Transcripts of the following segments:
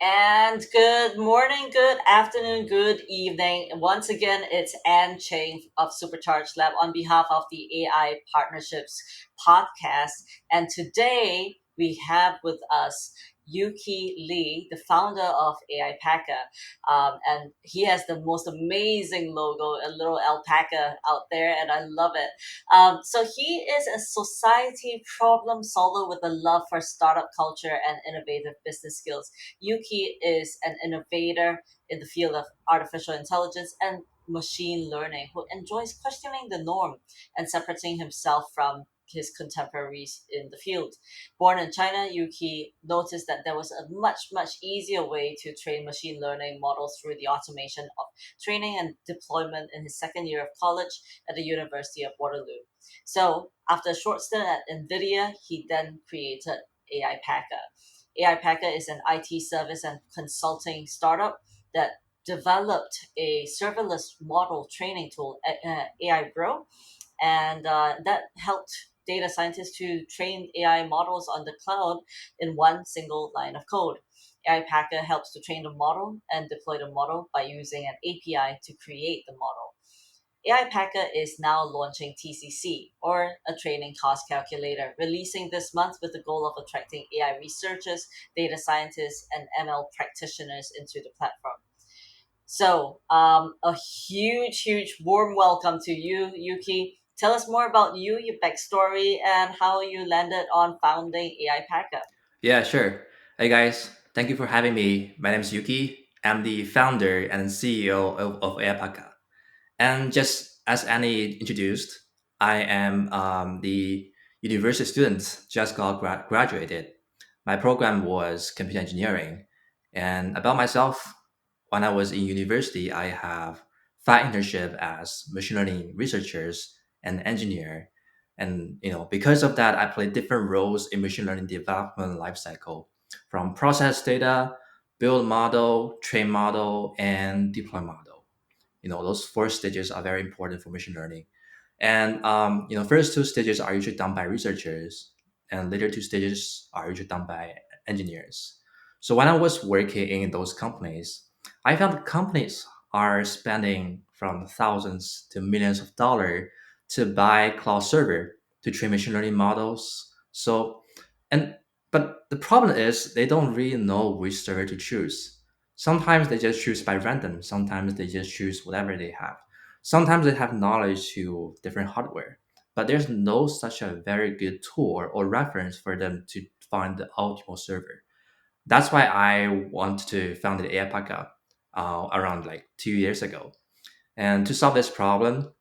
And good morning, good afternoon, good evening. Once again, it's Cheng of SuperCharge Lab on behalf of the AI Partnerships podcast. And today we have with us Yuqi Lee, the founder of Aipaca. And he has the most amazing logo, a little alpaca out there, and I love it. So he is a society problem solver with a love for startup culture and innovative business skills. Yuqi is an innovator in the field of artificial intelligence and machine learning who enjoys questioning the norm and separating himself from his contemporaries in the field. Born in China, Yuqi noticed that there was a much easier way to train machine learning models through the automation of training and deployment in his second year of college at the University of Waterloo. So, after a short stint at Nvidia, he then created AI Packer. AI Packer is an IT service and consulting startup that developed a serverless model training tool, Aibro, and that helped data scientists to train AI models on the cloud in one single line of code. AI Packer helps to train the model and deploy the model by using an API to create the model. AI Packer is now launching TCC, or a training cost calculator, releasing this month with the goal of attracting AI researchers, data scientists, and ML practitioners into the platform. So, a huge warm welcome to you, Yuki. Tell us more about you, your backstory, and how you landed on founding AI Packer. Yeah, sure. Hey guys, thank you for having me. My name is Yuqi. I'm the founder and CEO of Aipaca. And just as Annie introduced, I am the university student just got graduated. My program was computer engineering. And about myself, when I was in university, I have 5 internship as machine learning researchers and engineer. And because of that, I played different roles in machine learning development lifecycle, from process data, build model, train model, and deploy model. Those 4 stages are very important for machine learning. And first 2 stages are usually done by researchers, and later 2 stages are usually done by engineers. So when I was working in those companies, I found companies are spending from thousands to millions of dollars to buy cloud server to train machine learning models. And but the problem is they don't really know which server to choose. Sometimes they just choose by random. Sometimes they just choose whatever they have. Sometimes they have knowledge to different hardware, but there's no such a very good tool or reference for them to find the optimal server. That's why I want to found the Aipaca around like 2 years ago. And to solve this problem,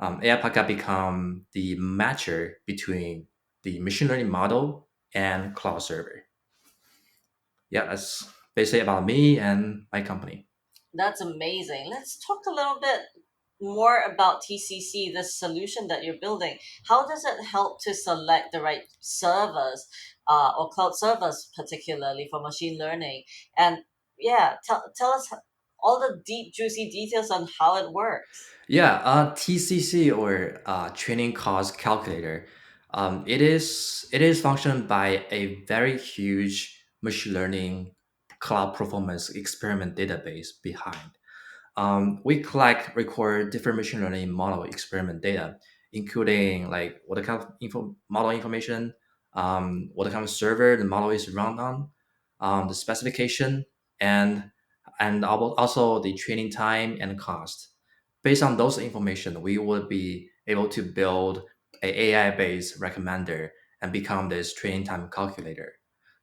Aipaca become the matcher between the machine learning model and cloud server. Yeah, that's basically about me and my company. That's amazing. Let's talk a little bit more about TCC, the solution that you're building. How does it help to select the right servers, or cloud servers, particularly for machine learning? And yeah, tell us all the deep, juicy details on how it works. Yeah, TCC or training cost calculator. It is functioned by a very huge machine learning cloud performance experiment database behind. We collect, record different machine learning model experiment data, including like what kind of model information, what kind of server the model is run on, the specification, and also the training time and cost. Based on those information, we would be able to build a AI-based recommender and become this training time calculator.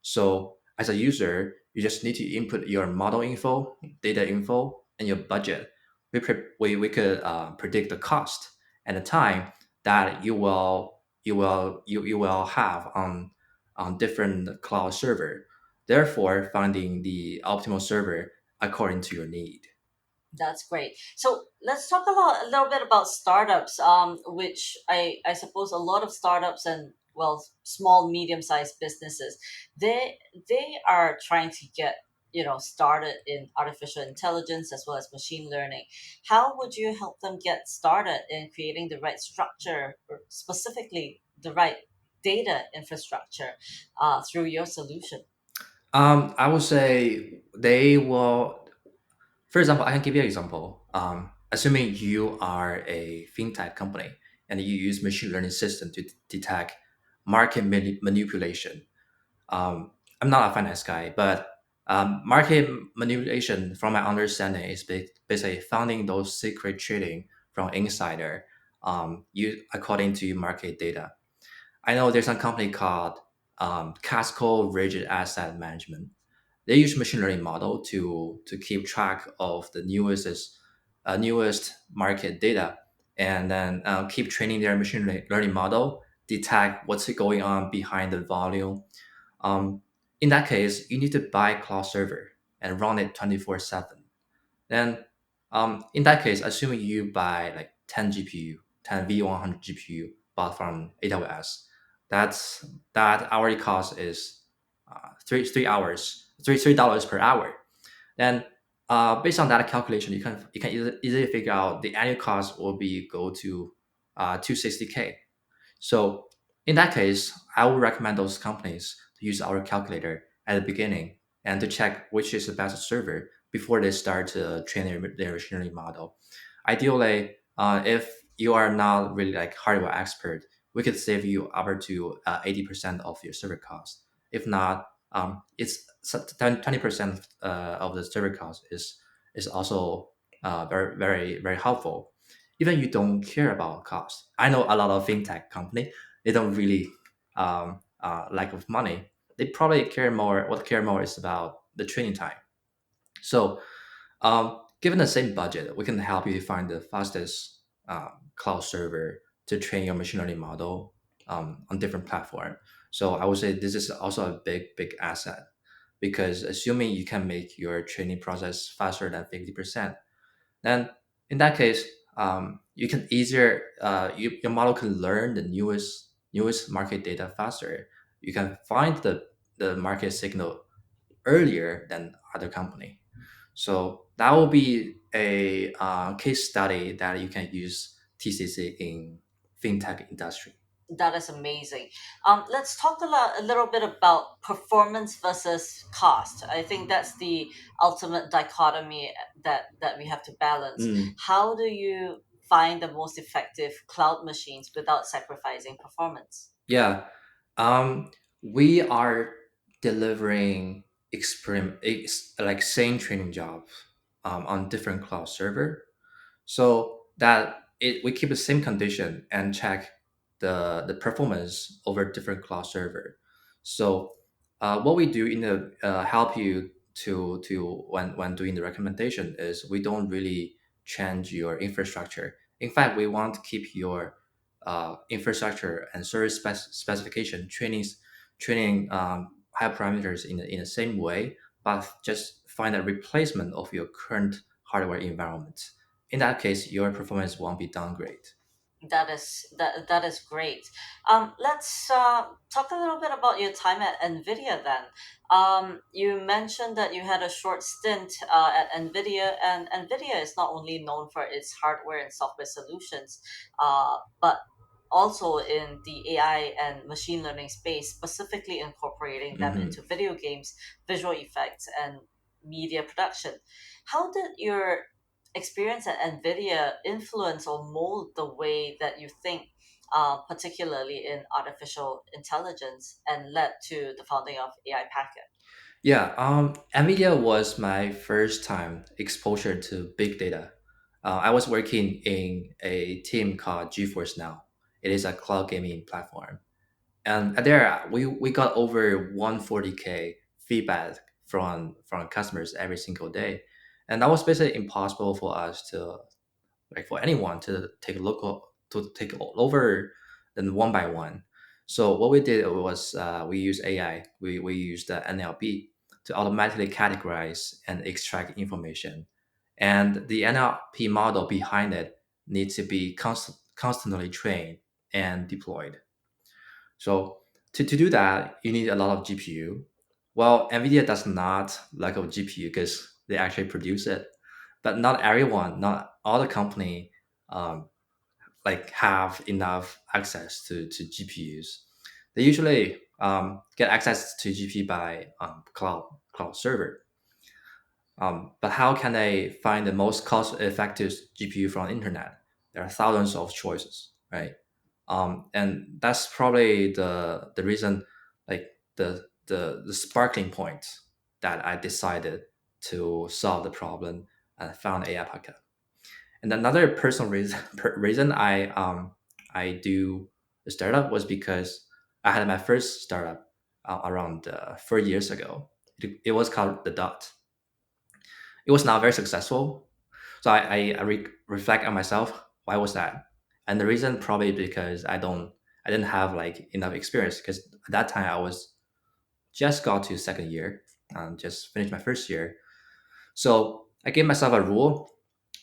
So as a user, you just need to input your model info, data info, and your budget. We could predict the cost and the time that you will have on different cloud server. Therefore, finding the optimal server according to your need. That's great. So let's talk a little bit about startups, which I suppose a lot of startups and well, small, medium-sized businesses, they are trying to get started in artificial intelligence as well as machine learning. How would you help them get started in creating the right structure, or specifically the right data infrastructure, through your solution? I would say they will. For example, I can give you an example. Assuming you are a fintech company and you use machine learning system to detect market manipulation. Um, I'm not a finance guy, but market manipulation, from my understanding, is basically finding those secret trading from insider, you according to market data. I know there's a company called Casco Rigid Asset Management. They use machine learning model to keep track of the newest market data, and then keep training their learning model, detect what's going on behind the volume. In that case, you need to buy cloud server and run it 24/7. Then, in that case, assuming you buy like 10 GPU, 10 V100 GPU bought from AWS, that's that hourly cost is $3 per hour. Then, based on that calculation, you can easily figure out the annual cost will be go to 260K. So in that case, I would recommend those companies to use our calculator at the beginning and to check which is the best server before they start to train their machine learning model. Ideally, if you are not really like hardware expert, we could save you up to 80% of your server cost. If not, it's 20% of the server cost is also very helpful. Even you don't care about cost. I know a lot of fintech company, they don't really lack of money. They probably care more. What care more is about the training time. So, given the same budget, we can help you find the fastest cloud server to train your machine learning model on different platform. So I would say this is also a big asset, because assuming you can make your training process faster than 50%, then in that case, you can easier your model can learn the newest market data faster. You can find the market signal earlier than other company. So that will be a case study that you can use TCC in fintech industry. That is amazing. Let's talk a little bit about performance versus cost. I think that's the ultimate dichotomy that we have to balance. Mm. How do you find the most effective cloud machines without sacrificing performance? Yeah, um, we are delivering like same training jobs on different cloud server, so that we keep the same condition and check the performance over different cloud server. So what we do in the help you to when doing the recommendation is we don't really change your infrastructure. In fact, we want to keep your infrastructure and service specification training high parameters in the same way, but just find a replacement of your current hardware environment. In that case, your performance won't be downgraded. That is great. Let's talk a little bit about your time at Nvidia then. You mentioned that you had a short stint at Nvidia, and Nvidia is not only known for its hardware and software solutions, but also in the AI and machine learning space, specifically incorporating them Hmm. into video games, visual effects, and media production. How did your experience at NVIDIA influence or mold the way that you think, particularly in artificial intelligence, and led to the founding of AI Packet? Yeah, NVIDIA was my first time exposure to big data. I was working in a team called GeForce Now. It is a cloud gaming platform. And there we got over 140K feedback from customers every single day. And that was basically impossible for us to, like, for anyone to take over them one by one. So what we did was we used AI. We used the NLP to automatically categorize and extract information, and the NLP model behind it needs to be constantly trained and deployed. So to do that, you need a lot of GPU. Well, NVIDIA does not lack of GPU because they actually produce it, but not everyone, not all the company, like have enough access to GPUs. They usually get access to GPU by cloud server. But how can they find the most cost-effective GPU from the internet? There are thousands of choices, right? And that's probably the reason, like the sparkling point that I decided to solve the problem and found Aipaca. And another personal reason reason I do the startup was because I had my first startup around 4 years ago. It was called the Dot. It was not very successful, so I reflect on myself. Why was that? And the reason probably because I didn't have like enough experience because at that time I was just got to second year and just finished my first year. So I gave myself a rule.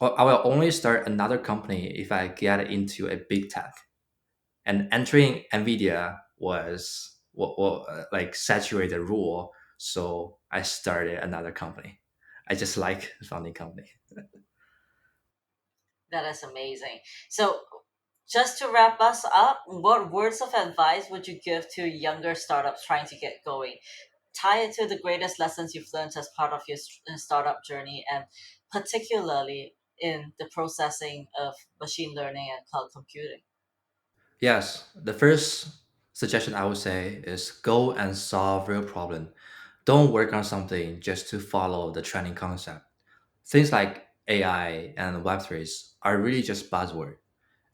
I will only start another company if I get into a big tech. And entering Nvidia was like saturated rule. So I started another company. I just like the founding company. That is amazing. So, just to wrap us up, what words of advice would you give to younger startups trying to get going? Tie it to the greatest lessons you've learned as part of your startup journey, and particularly in the processing of machine learning and cloud computing. Yes, the first suggestion I would say is go and solve real problem. Don't work on something just to follow the trending concept. Things like AI and Web3s are really just buzzword.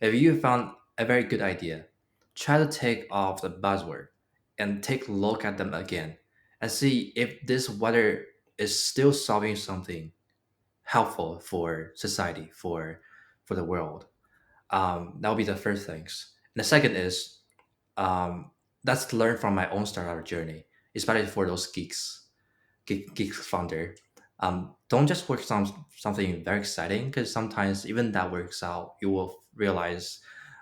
If you found a very good idea, try to take off the buzzword and take a look at them again and see if this whether is still solving something helpful for society, for the world. That would be the first things. And the second is that's learn from my own startup journey, especially for those geek founder. Don't just work on something very exciting because sometimes even that works out, you will realize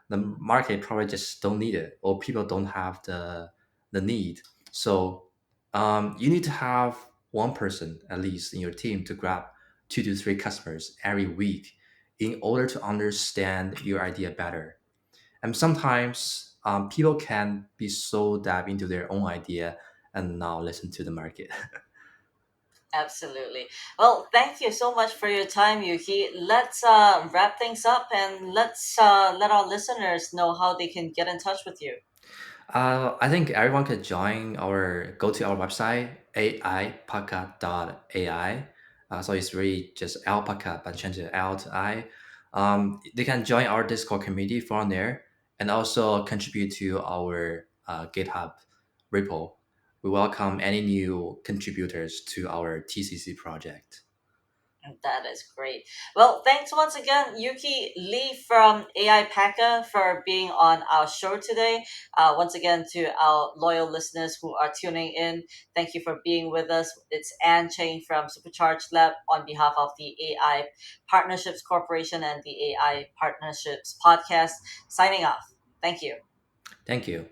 the market probably just don't need it or people don't have the need. So you need to have one person at least in your team to grab 2 to 3 customers every week in order to understand your idea better. And sometimes people can be so dive into their own idea and not listen to the market. Absolutely. Well, thank you so much for your time, Yuki. Let's wrap things up and let's let our listeners know how they can get in touch with you. I think everyone could join our go to our website Aipaca.ai. So it's really just alpaca, but change the L to I. They can join our Discord community from there and also contribute to our GitHub repo. We welcome any new contributors to our TCC project. That is great. Well, thanks once again, Yuki Lee from AI Packer, for being on our show today. Once again, to our loyal listeners who are tuning in, thank you for being with us. It's Cheng from SuperCharge Lab on behalf of the AI Partnerships Corporation and the AI Partnerships Podcast, signing off. Thank you. Thank you.